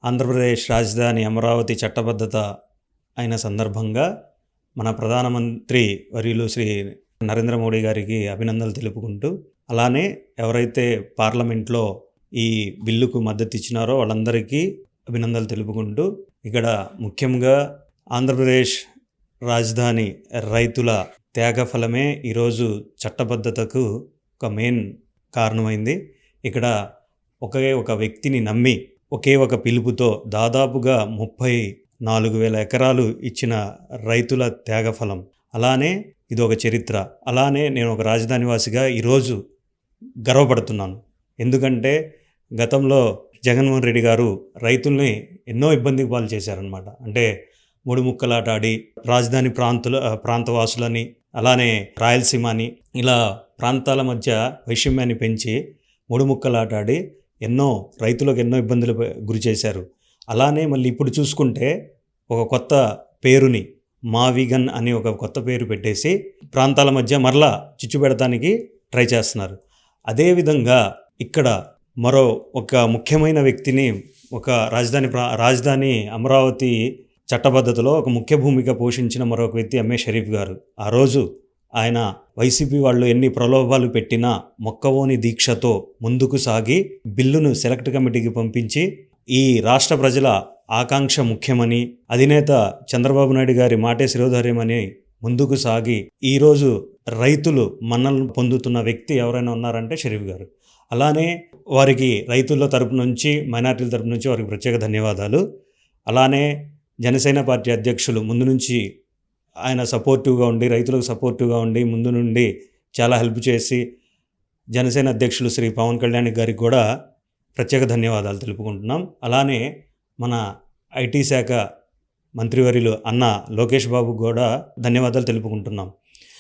ఆంధ్రప్రదేశ్ రాజధాని అమరావతి చట్టబద్ధత అయిన సందర్భంగా మన ప్రధానమంత్రి వర్యులు శ్రీ నరేంద్ర మోడీ గారికి అభినందనలు తెలుపుకుంటూ, అలానే ఎవరైతే పార్లమెంట్లో ఈ బిల్లుకు మద్దతు ఇచ్చినారో వాళ్ళందరికీ అభినందనలు తెలుపుకుంటూ, ఇక్కడ ముఖ్యంగా ఆంధ్రప్రదేశ్ రాజధాని రైతుల త్యాగఫలమే ఈరోజు చట్టబద్ధతకు ఒక మెయిన్ కారణమైంది. ఇక్కడ ఒకే ఒక వ్యక్తిని నమ్మి ఒకే ఒక పిలుపుతో దాదాపుగా 34,000 ఎకరాలు ఇచ్చిన రైతుల త్యాగఫలం. అలానే ఇది ఒక చరిత్ర. అలానే నేను ఒక రాజధానివాసిగా ఈరోజు గర్వపడుతున్నాను. ఎందుకంటే గతంలో జగన్మోహన్ రెడ్డి గారు రైతుల్ని ఎన్నో ఇబ్బందికి పాలు చేశారనమాట. అంటే మూడు ముక్కలాట ఆడి రాజధాని ప్రాంతవాసులని, అలానే రాయలసీమని, ఇలా ప్రాంతాల మధ్య వైషమ్యాన్ని పెంచి మూడు ముక్కలాట ఆడి రైతులకు ఎన్నో ఇబ్బందులు గురి చేశారు. అలానే మళ్ళీ ఇప్పుడు చూసుకుంటే ఒక కొత్త పేరుని మావిగన్ అని ఒక కొత్త పేరు పెట్టేసి ప్రాంతాల మధ్య మరలా చిచ్చు పెడతానికి ట్రై చేస్తున్నారు. అదేవిధంగా ఇక్కడ మరో ఒక ముఖ్యమైన వ్యక్తిని, ఒక రాజధాని అమరావతి చట్టబద్ధతలో ఒక ముఖ్య భూమిక పోషించిన మరొక వ్యక్తి ఎంఏ షరీఫ్ గారు. ఆ రోజు ఆయన వైసీపీ వాళ్ళు ఎన్ని ప్రలోభాలు పెట్టినా మొక్కవోని దీక్షతో ముందుకు సాగి బిల్లును సెలెక్ట్ కమిటీకి పంపించి ఈ రాష్ట్ర ప్రజల ఆకాంక్ష ముఖ్యమని, అధినేత చంద్రబాబు నాయుడు గారి మాటే శిరోధార్యమని ముందుకు సాగి ఈరోజు రైతులు మన్నలను పొందుతున్న వ్యక్తి ఎవరైనా ఉన్నారంటే షరీఫ్ గారు. అలానే వారికి రైతుల తరపు నుంచి, మైనార్టీల తరపు నుంచి వారికి ప్రత్యేక ధన్యవాదాలు. అలానే జనసేన పార్టీ అధ్యక్షులు ముందు నుంచి ఆయన సపోర్టివ్గా ఉండి, రైతులకు సపోర్టివ్గా ఉండి ముందు నుండి చాలా హెల్ప్ చేసి జనసేన అధ్యక్షులు శ్రీ పవన్ కళ్యాణ్ గారికి కూడా ప్రత్యేక ధన్యవాదాలు తెలుపుకుంటున్నాం. అలానే మన ఐటీ శాఖ మంత్రివర్యులు అన్న లోకేష్ బాబుకు కూడా ధన్యవాదాలు తెలుపుకుంటున్నాం.